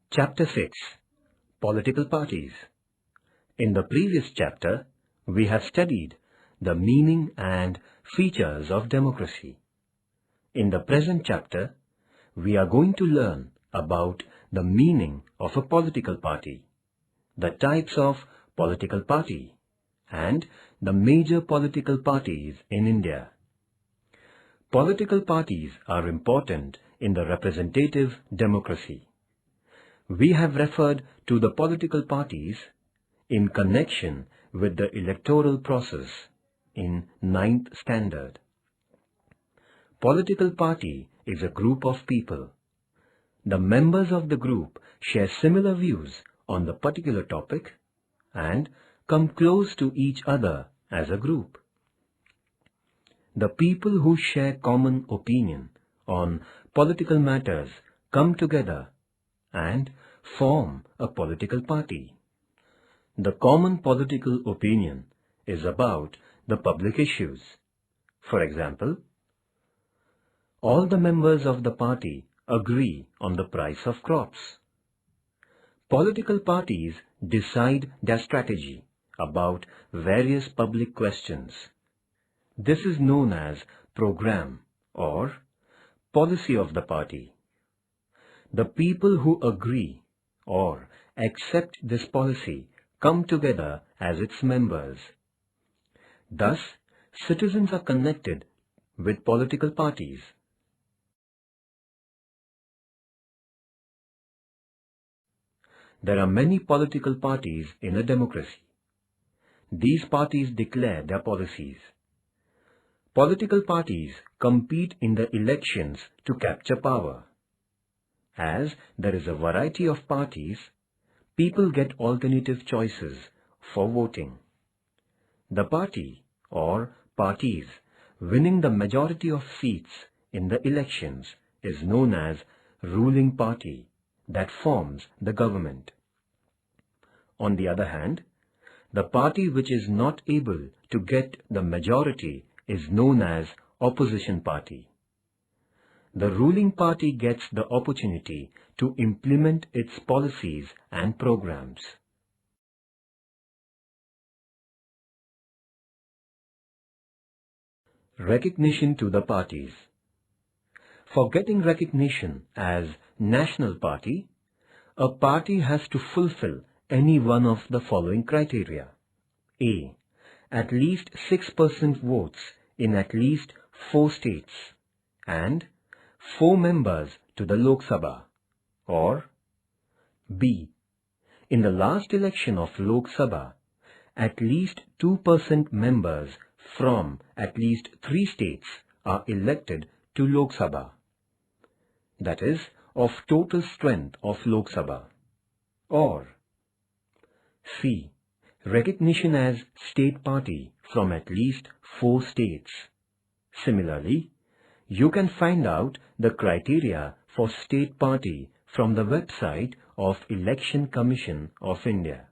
Chapter 6. Political Parties. In the previous chapter, we have studied the meaning and features of democracy. In the present chapter, we are going to learn about the meaning of a political party, the types of political party, and the major political parties in India. Political parties are important in the representative democracy. We have referred to the political parties in connection with the electoral process in 9th standard. Political party is a group of people. The members of the group share similar views on the particular topic and come close to each other as a group. The people who share common opinion on political matters come together and form a political party. The common political opinion is about the public issues. For example, all the members of the party agree on the price of crops. Political parties decide their strategy about various public questions. This is known as program or policy of the party. The people who agree or accept this policy come together as its members. Thus, citizens are connected with political parties. There are many political parties in a democracy. These parties declare their policies. Political parties compete in the elections to capture power. As there is a variety of parties, people get alternative choices for voting. The party or parties winning the majority of seats in the elections is known as ruling party that forms the government. On the other hand, the party which is not able to get the majority is known as opposition party. The ruling party gets the opportunity to implement its policies and programs. Recognition to the parties. For getting recognition as national party, a party has to fulfill any one of the following criteria. A. At least 6% votes in at least 4 states and 4 members to the Lok Sabha. Or B. In the last election of Lok Sabha, at least 2% members from at least 3 states are elected to Lok Sabha. That is, of total strength of Lok Sabha. Or C. Recognition as state party from at least 4 states. Similarly, you can find out the criteria for state party from the website of Election Commission of India.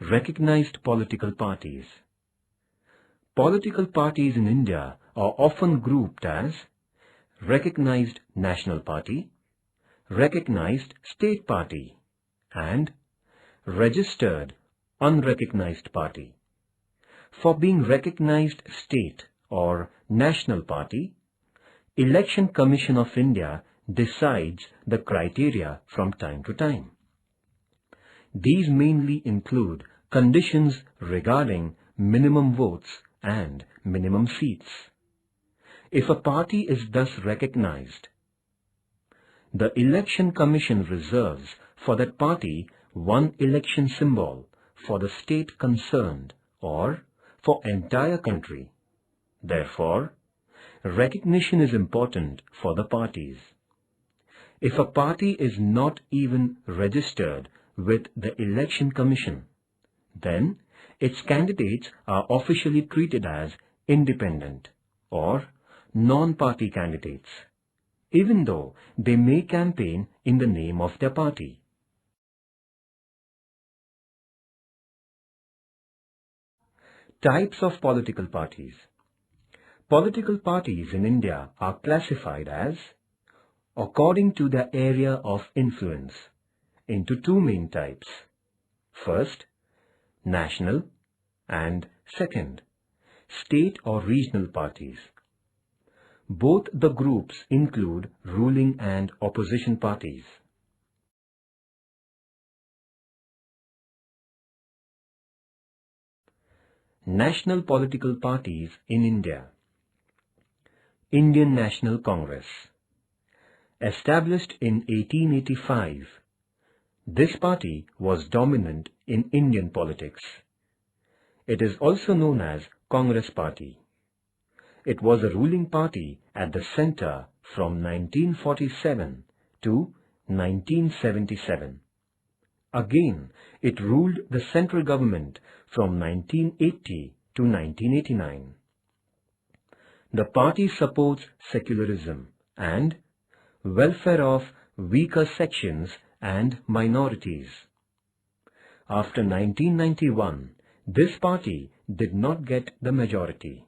Recognized political parties. Political parties in India are often grouped as Recognized National Party, Recognized State Party, and Registered Unrecognized Party. For being recognized state or national party, Election Commission of India decides the criteria from time to time. These mainly include conditions regarding minimum votes and minimum seats. If a party is thus recognized, the Election Commission reserves for that party one election symbol for the state concerned or for entire country. Therefore, recognition is important for the parties. If a party is not even registered with the Election Commission, then its candidates are officially treated as independent or non-party candidates, even though they may campaign in the name of their party. Types of political parties. Political parties in India are classified as, according to their area of influence, into two main types. First, national, and second, state or regional parties. Both the groups include ruling and opposition parties. National political parties in India. Indian National Congress. Established in 1885, this party was dominant in Indian politics. It is also known as Congress Party. It was a ruling party at the centre from 1947 to 1977. Again, it ruled the central government from 1980 to 1989. The party supports secularism and welfare of weaker sections and minorities. After 1991, this party did not get the majority,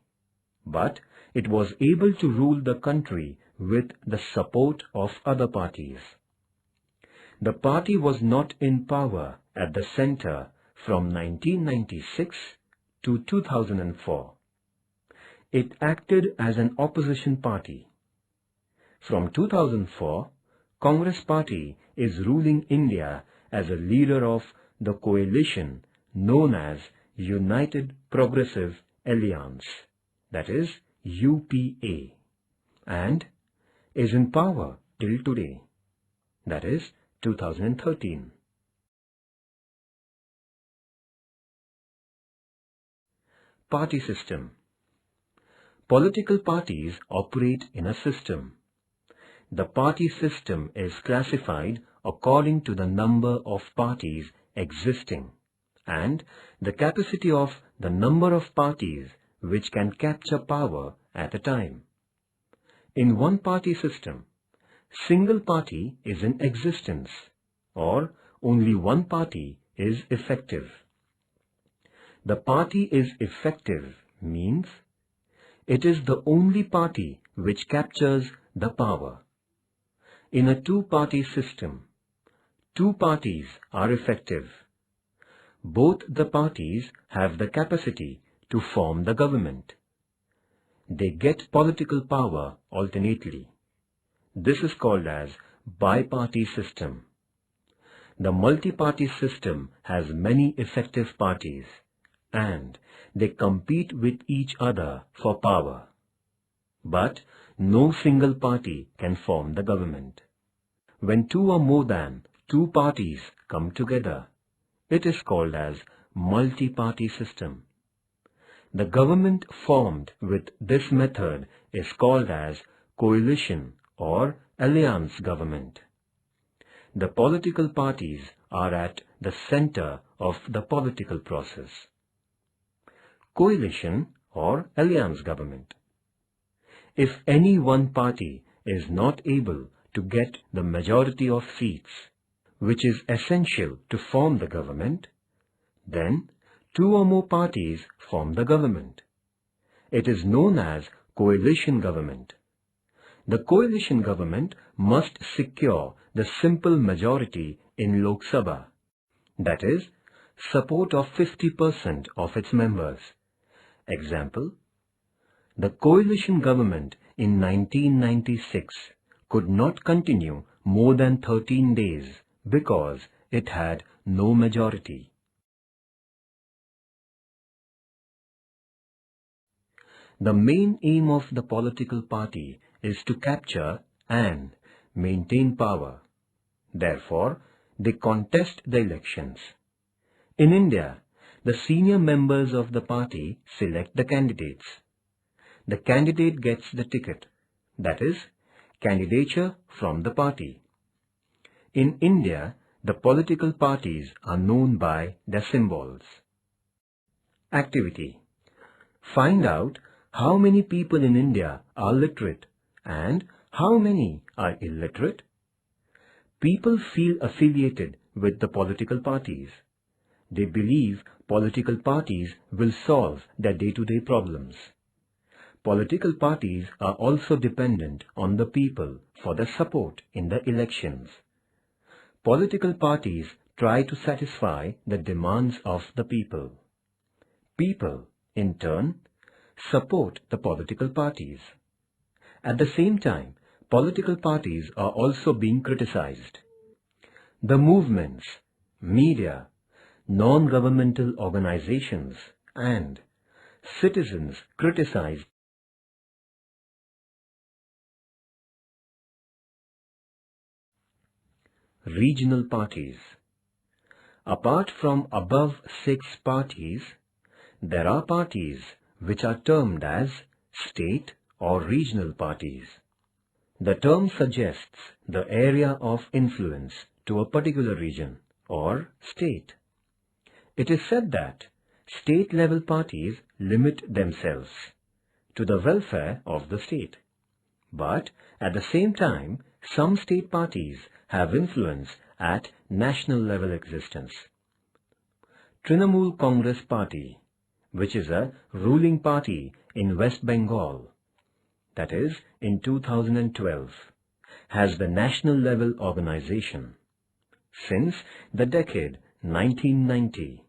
but it was able to rule the country with the support of other parties. The party was not in power at the centre from 1996 to 2004. It acted as an opposition party. From 2004, Congress Party is ruling India as a leader of the coalition known as United Progressive Alliance, that is UPA, and is in power till today, that is 2013. Party system. Political parties operate in a system. The party system is classified according to the number of parties existing and the capacity of the number of parties which can capture power at a time. In one party system, single party is in existence or only one party is effective. The party is effective means it is the only party which captures the power. In a two-party system, two parties are effective. Both the parties have the capacity to form the government. They get political power alternately. This is called as bi-party system. The multi-party system has many effective parties and they compete with each other for power. But no single party can form the government. When two or more than two parties come together, it is called as multi-party system. The government formed with this method is called as coalition or alliance government. The political parties are at the center of the political process. Coalition or alliance government. If any one party is not able to get the majority of seats, which is essential to form the government, then two or more parties form the government. It is known as coalition government. The coalition government must secure the simple majority in Lok Sabha, that is, support of 50% of its members. Example, the coalition government in 1996 could not continue more than 13 days because it had no majority. The main aim of the political party is to capture and maintain power. Therefore, they contest the elections. In India, the senior members of the party select the candidates. The candidate gets the ticket, that is, candidature from the party. In India, the political parties are known by their symbols. Activity. Find out how many people in India are literate and how many are illiterate. People feel affiliated with the political parties. They believe political parties will solve their day-to-day problems. Political parties are also dependent on the people for their support in the elections. Political parties try to satisfy the demands of the people. People, in turn, support the political parties. At the same time, political parties are also being criticized. The movements, media, non-governmental organizations, and citizens criticize regional parties. Apart from above 6 parties, there are parties which are termed as state or regional parties. The term suggests the area of influence to a particular region or state. It is said that state-level parties limit themselves to the welfare of the state. But at the same time, some state parties have influence at national level existence. Trinamool Congress Party, which is a ruling party in West Bengal, that is in 2012, has the national level organization. Since the decade 1990,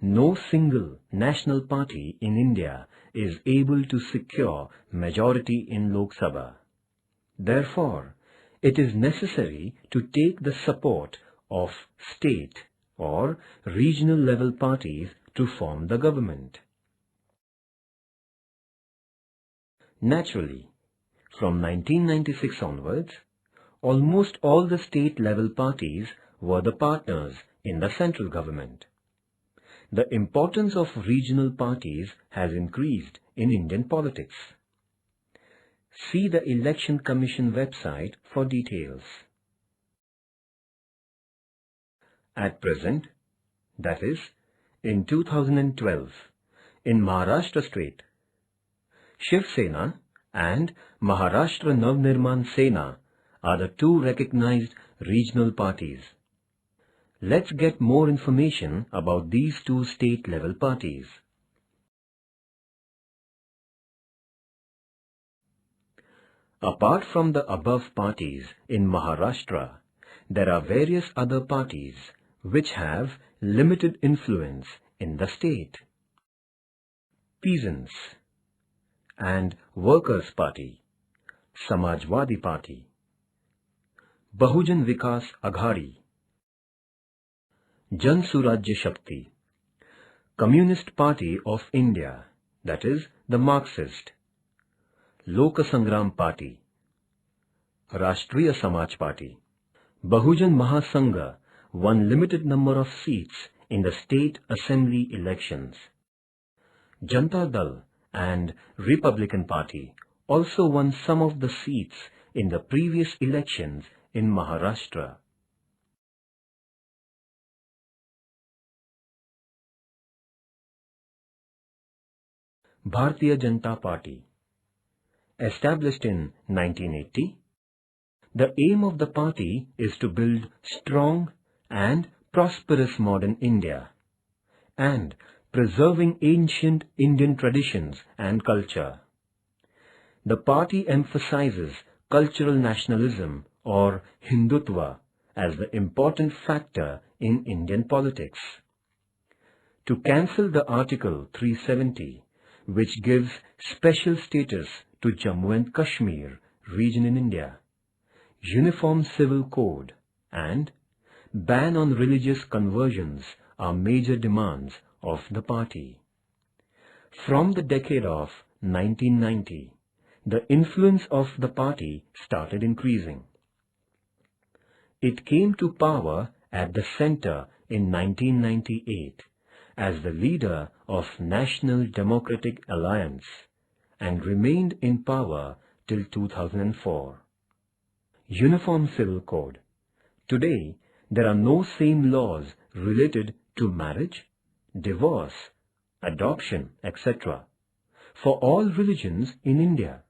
no single national party in India is able to secure majority in Lok Sabha. Therefore, it is necessary to take the support of state or regional level parties to form the government. Naturally, from 1996 onwards, almost all the state-level parties were the partners in the central government. The importance of regional parties has increased in Indian politics. See the Election Commission website for details. At present, that is, in 2012, in Maharashtra state, Shiv Sena and Maharashtra Navnirman Sena are the two recognized regional parties. Let's get more information about these two state-level parties. Apart from the above parties in Maharashtra, there are various other parties which have limited influence in the state. Peasants and Workers' Party, Samajwadi Party, Bahujan Vikas Aghadi, Jan Surajya Shakti, Communist Party of India, that is the Marxist, Loka Sangram Party, Rashtriya Samaj Party. Bahujan Mahasangha won limited number of seats in the state assembly elections. Janata Dal and Republican Party also won some of the seats in the previous elections in Maharashtra. Bharatiya Janata Party. Established in 1980, the aim of the party is to build strong and prosperous modern India and preserving ancient Indian traditions and culture. The party emphasizes cultural nationalism or Hindutva as the important factor in Indian politics. To cancel the Article 370, which gives special status to Jammu and Kashmir region in India, Uniform Civil Code and ban on religious conversions are major demands of the party. From the decade of 1990, the influence of the party started increasing. It came to power at the center in 1998 as the leader of National Democratic Alliance and remained in power till 2004. Uniform Civil Code. Today, there are no same laws related to marriage, divorce, adoption, etc. for all religions in India.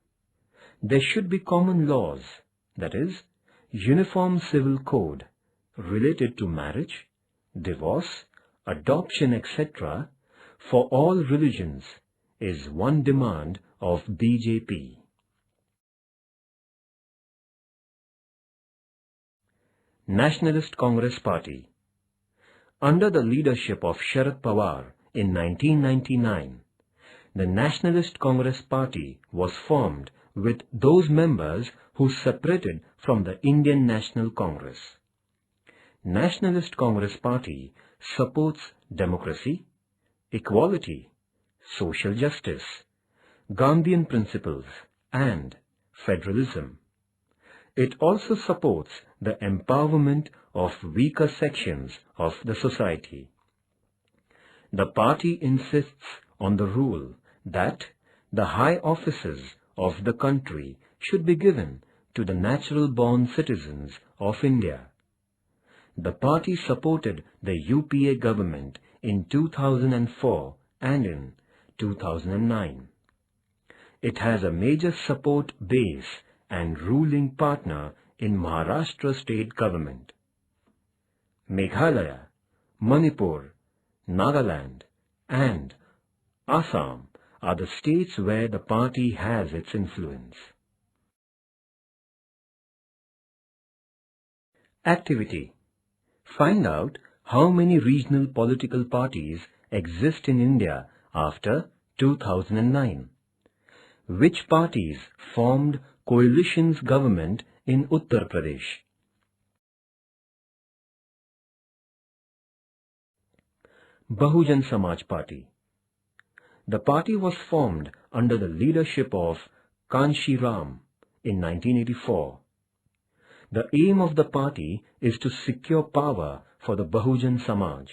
There should be common laws, that is, Uniform Civil Code related to marriage, divorce, adoption, etc. for all religions is one demand of BJP. Nationalist Congress Party. Under the leadership of Sharad Pawar in 1999, the Nationalist Congress Party was formed with those members who separated from the Indian National Congress. Nationalist Congress Party supports democracy, equality, social justice, Gandhian Principles and federalism. It also supports the empowerment of weaker sections of the society. The party insists on the rule that the high offices of the country should be given to the natural-born citizens of India. The party supported the UPA government in 2004 and in 2009. It has a major support base and ruling partner in Maharashtra state government. Meghalaya, Manipur, Nagaland and Assam are the states where the party has its influence. Activity. Find out how many regional political parties exist in India after 2009. Which parties formed coalition's government in Uttar Pradesh? Bahujan Samaj Party. The party was formed under the leadership of Kanshi Ram in 1984. The aim of the party is to secure power for the Bahujan Samaj.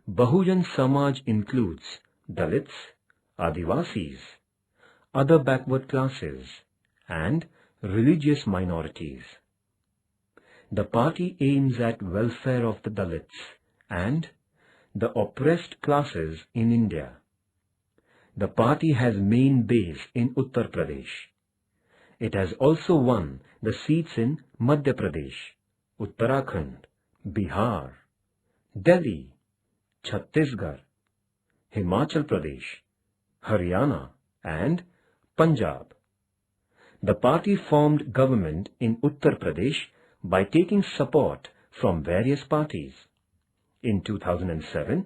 Bahujan Samaj includes Dalits, Adivasis, other backward classes, and religious minorities. The party aims at welfare of the Dalits and the oppressed classes in India. The party has main base in Uttar Pradesh. It has also won the seats in Madhya Pradesh, Uttarakhand, Bihar, Delhi, Chhattisgarh, Himachal Pradesh, Haryana and Punjab. The party formed government in Uttar Pradesh by taking support from various parties. In 2007,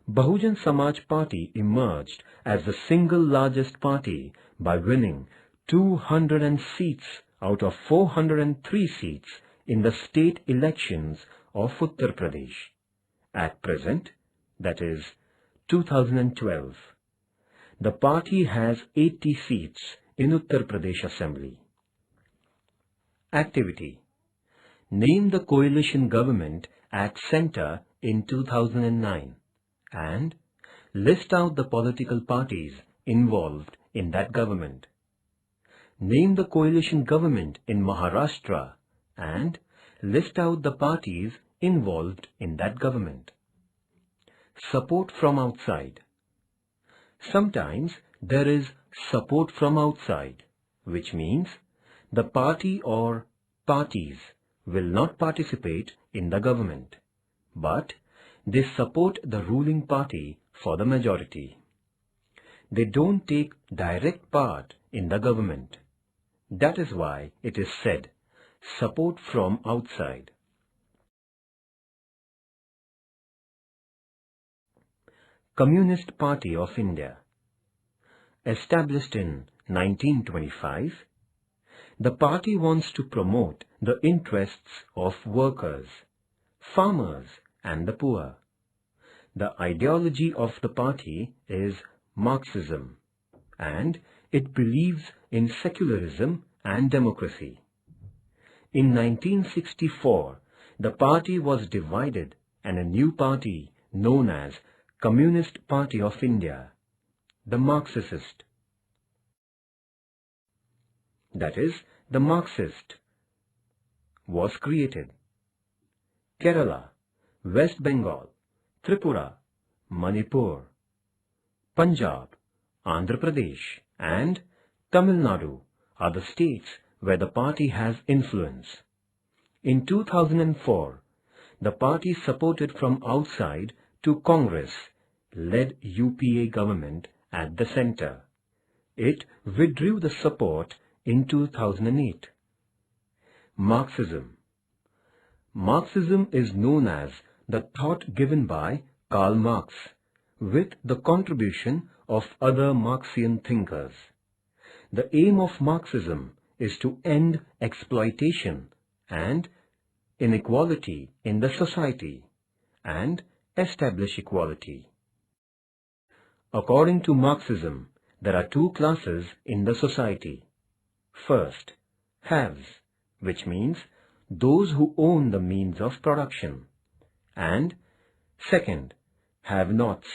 Bahujan Samaj Party emerged as the single largest party by winning 200 seats out of 403 seats in the state elections of Uttar Pradesh. At present, that is 2012, the party has 80 seats in Uttar Pradesh Assembly. Activity. Name the coalition government at centre in 2009 and list out the political parties involved in that government. Name the coalition government in Maharashtra and list out the parties involved in that government. Support from outside. Sometimes there is support from outside, which means the party or parties will not participate in the government, but they support the ruling party for the majority. They don't take direct part in the government. That is why it is said, support from outside. Communist Party of India. Established in 1925, the party wants to promote the interests of workers, farmers and the poor. The ideology of the party is Marxism, and it believes in secularism and democracy. In 1964, the party was divided and a new party known as Communist Party of India, the Marxist, that is, the Marxist, was created. Kerala, West Bengal, Tripura, Manipur, Punjab, Andhra Pradesh and Tamil Nadu are the states where the party has influence. In 2004, the party supported from outside to Congress-led UPA government at the center. It withdrew the support in 2008. Marxism. Marxism is known as the thought given by Karl Marx, with the contribution of other Marxian thinkers. The aim of Marxism is to end exploitation and inequality in the society and establish equality. According to Marxism, there are two classes in the society. First, haves, which means those who own the means of production, and second, have-nots,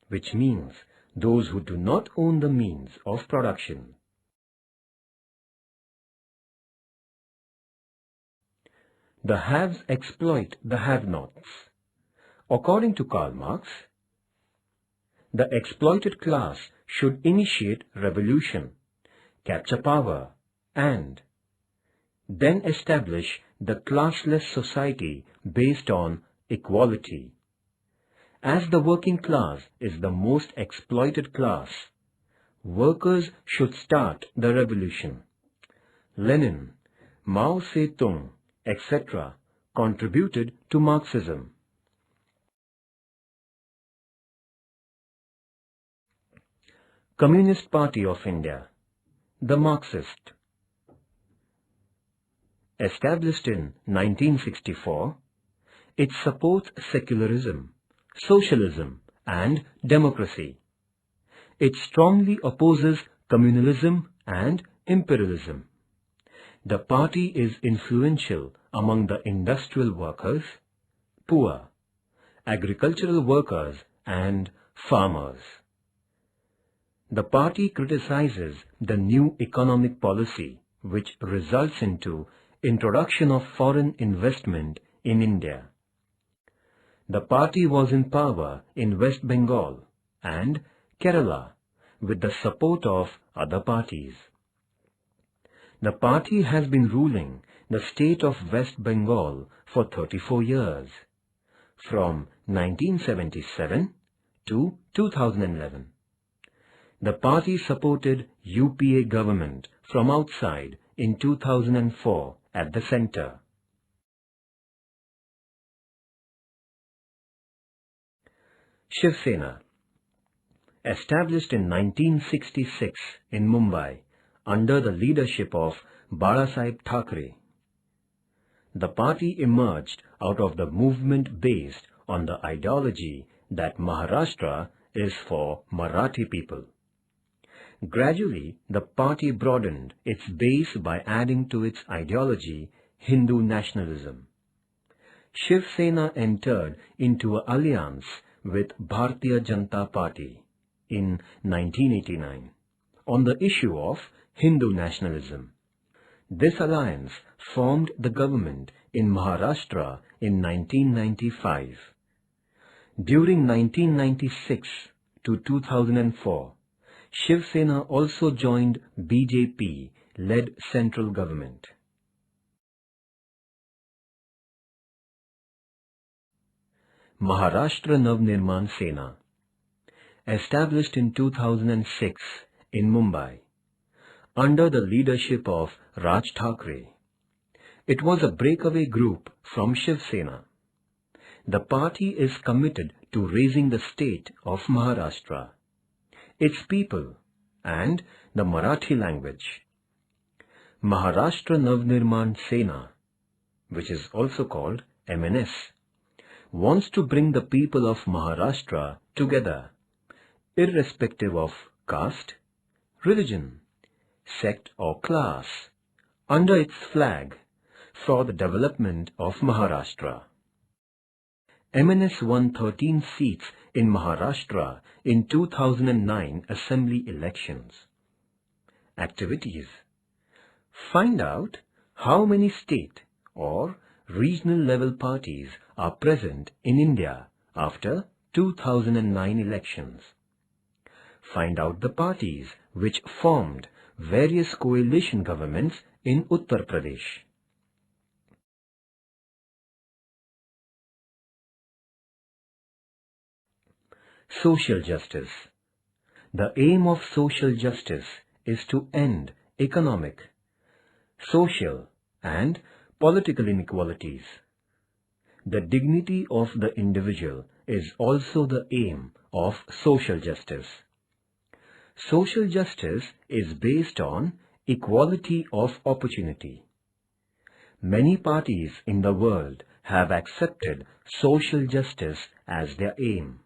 which means those who do not own the means of production. The haves exploit the have-nots. According to Karl Marx, the exploited class should initiate revolution, capture power, and then establish the classless society based on equality. As the working class is the most exploited class, workers should start the revolution. Lenin, Mao Zedong, etc. contributed to Marxism. Communist Party of India, the Marxist. Established in 1964, it supports secularism, socialism and democracy. It strongly opposes communalism and imperialism. The party is influential among the industrial workers, poor, agricultural workers and farmers. The party criticizes the new economic policy which results into introduction of foreign investment in India. The party was in power in West Bengal and Kerala with the support of other parties. The party has been ruling the state of West Bengal for 34 years, from 1977 to 2011. The party supported UPA government from outside in 2004 at the center. Shiv Sena. Established in 1966 in Mumbai under the leadership of Balasaheb Thackeray. The party emerged out of the movement based on the ideology that Maharashtra is for Marathi people. Gradually, the party broadened its base by adding to its ideology Hindu nationalism. Shiv Sena entered into an alliance with Bharatiya Janata Party in 1989 on the issue of Hindu nationalism. This alliance formed the government in Maharashtra in 1995. During 1996 to 2004, Shiv Sena also joined BJP-led central government. Maharashtra Nirman Sena. Established in 2006 in Mumbai, under the leadership of Raj Thackeray. It was a breakaway group from Shiv Sena. The party is committed to raising the state of Maharashtra, its people and the Marathi language. Maharashtra Nirman Sena, which is also called MNS, wants to bring the people of Maharashtra together, irrespective of caste, religion, sect or class, under its flag for the development of Maharashtra. MNS won 13 seats in Maharashtra in 2009 Assembly elections. Activities. Find out how many state or regional level parties are present in India after 2009 elections. Find out the parties which formed various coalition governments in Uttar Pradesh. Social justice. The aim of social justice is to end economic, social, and political inequalities. The dignity of the individual is also the aim of social justice. Social justice is based on equality of opportunity. Many parties in the world have accepted social justice as their aim.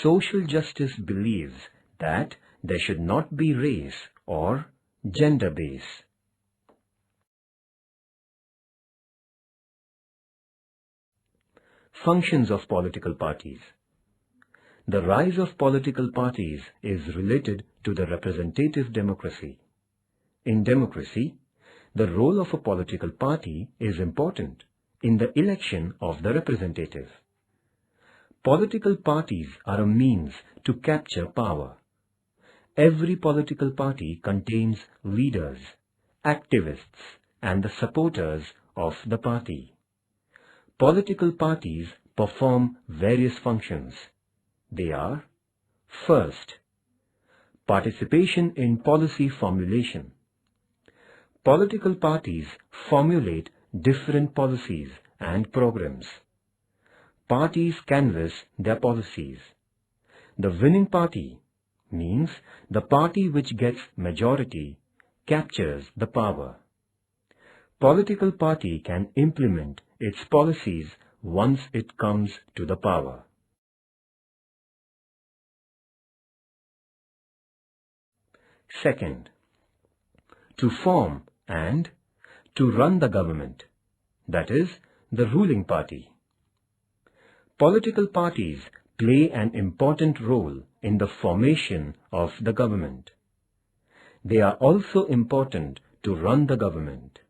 Social justice believes that there should not be race or gender base. Functions of political parties. The rise of political parties is related to the representative democracy. In democracy, the role of a political party is important in the election of the representative. Political parties are a means to capture power. Every political party contains leaders, activists, and the supporters of the party. Political parties perform various functions. They are: first, participation in policy formulation. Political parties formulate different policies and programs. Parties canvass their policies. The winning party means the party which gets majority captures the power. Political party can implement its policies once it comes to the power. Second, to form and to run the government, that is, the ruling party. Political parties play an important role in the formation of the government. They are also important to run the government.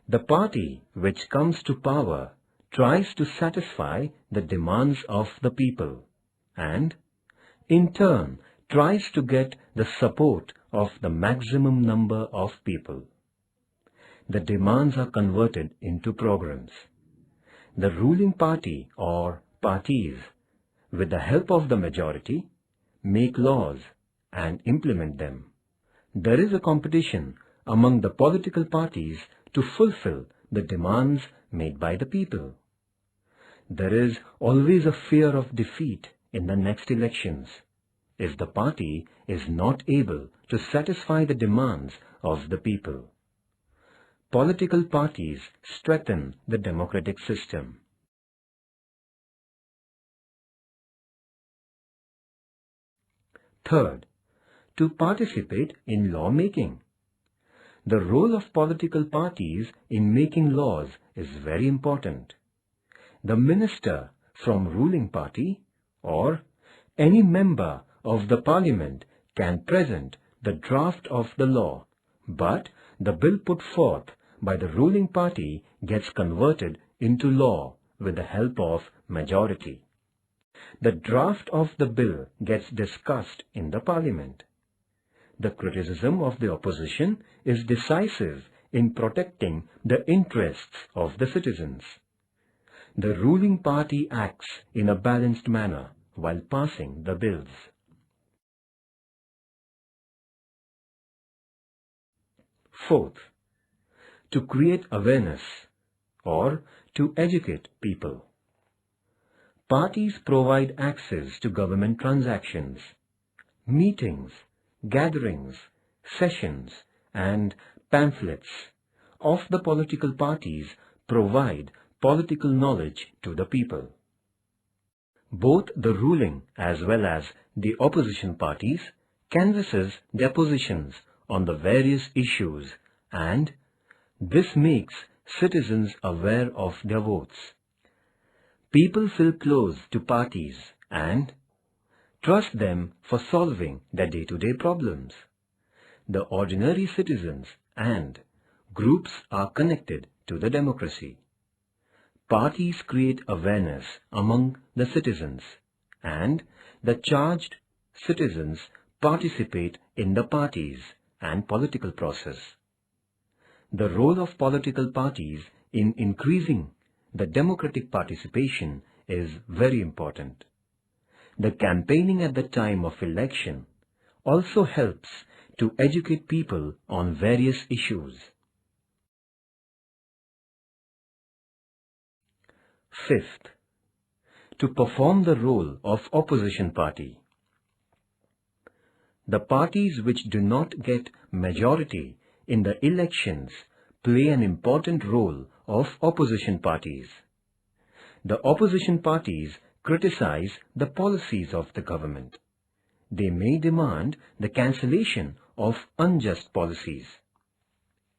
The party which comes to power tries to satisfy the demands of the people and, in turn, tries to get the support of the maximum number of people. The demands are converted into programs. The ruling party or parties, with the help of the majority, make laws and implement them. There is a competition among the political parties to fulfill the demands made by the people. There is always a fear of defeat in the next elections if the party is not able to satisfy the demands of the people. Political parties strengthen the democratic system. Third, to participate in lawmaking. The role of political parties in making laws is very important. The minister from ruling party or any member of the parliament can present the draft of the law, but the bill put forth by the ruling party gets converted into law with the help of majority. The draft of the bill gets discussed in the parliament. The criticism of the opposition is decisive in protecting the interests of the citizens. The ruling party acts in a balanced manner while passing the bills. Fourth, to create awareness or to educate people. Parties provide access to government transactions, meetings, gatherings, sessions, and pamphlets of the political parties provide political knowledge to the people. Both the ruling as well as the opposition parties canvasses their positions on the various issues, and this makes citizens aware of their votes. People feel close to parties and trust them for solving their day-to-day problems. The ordinary citizens and groups are connected to the democracy. Parties create awareness among the citizens, and the charged citizens participate in the parties and political process. The role of political parties in increasing the democratic participation is very important. the campaigning at the time of election also helps to educate people on various issues. Fifth, to perform the role of opposition party. The parties which do not get majority in the elections play an important role of opposition parties. The opposition parties criticize the policies of the government. They may demand the cancellation of unjust policies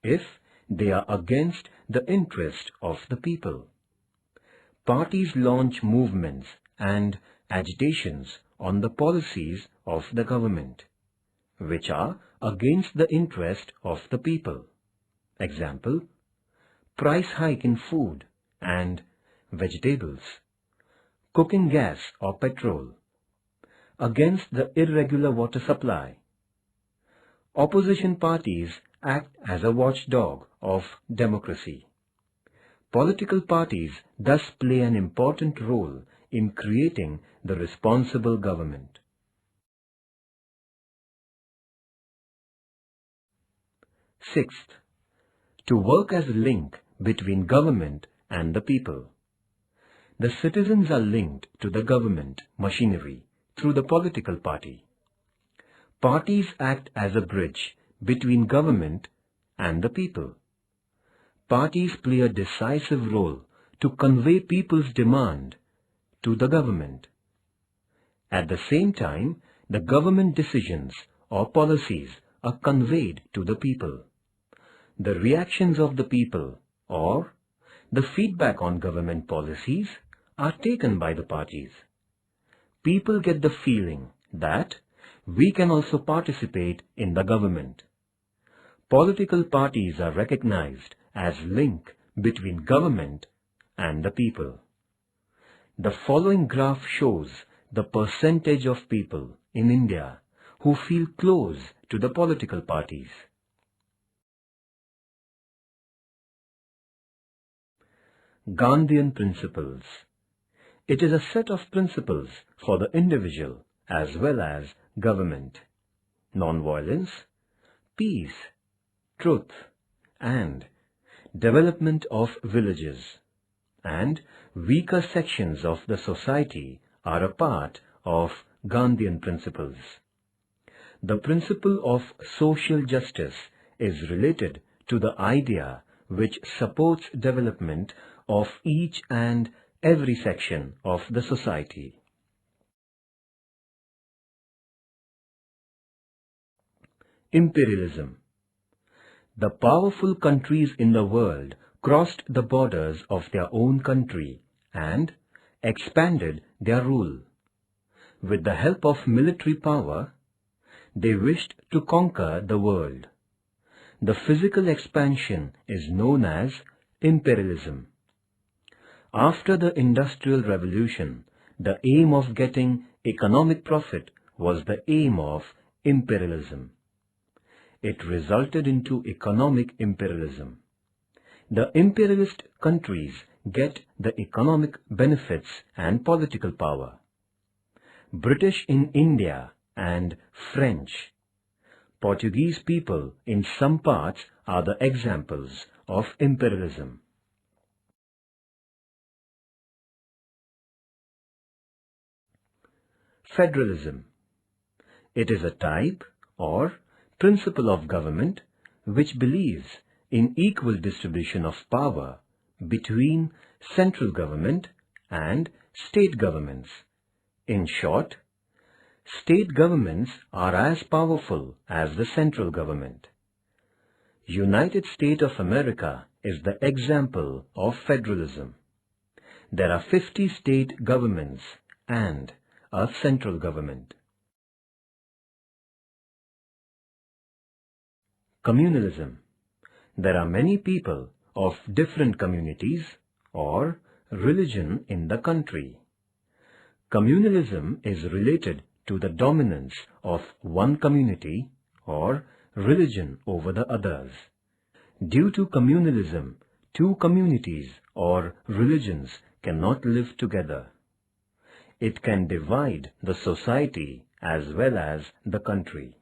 if they are against the interest of the people. Parties launch movements and agitations on the policies of the government, which are against the interest of the people. Example, price hike in food and vegetables, cooking gas or petrol, against the irregular water supply. Opposition parties act as a watchdog of democracy. Political parties thus play an important role in creating the responsible government. Sixth, to work as a link between government and the people. The citizens are linked to the government machinery through the political party. Parties act as a bridge between government and the people. Parties play a decisive role to convey people's demand to the government. At the same time, the government decisions or policies are conveyed to the people. The reactions of the people or the feedback on government policies are taken by the parties. People get the feeling that we can also participate in the government. Political parties are recognized as link between government and the people. The following graph shows the percentage of people in India who feel close to the political parties. Gandhian Principles. It is a set of principles for the individual as well as government. Non-violence, peace, truth, and development of villages and weaker sections of the society are a part of Gandhian principles. The principle of social justice is related to the idea which supports development of each and every section of the society. Imperialism. The powerful countries in the world crossed the borders of their own country and expanded their rule. With the help of military power, they wished to conquer the world. The physical expansion is known as imperialism. After the Industrial Revolution, the aim of getting economic profit was the aim of imperialism. It resulted into economic imperialism. The imperialist countries get the economic benefits and political power. British in India and French, Portuguese people in some parts are the examples of imperialism. Federalism. It is a type or principle of government which believes in equal distribution of power between central government and state governments. In short, state governments are as powerful as the central government. United States of America is the example of federalism. There are 50 state governments and a central government. Communalism. There are many people of different communities or religion in the country. Communalism is related to the dominance of one community or religion over the others. Due to communalism, two communities or religions cannot live together. it can divide the society as well as the country.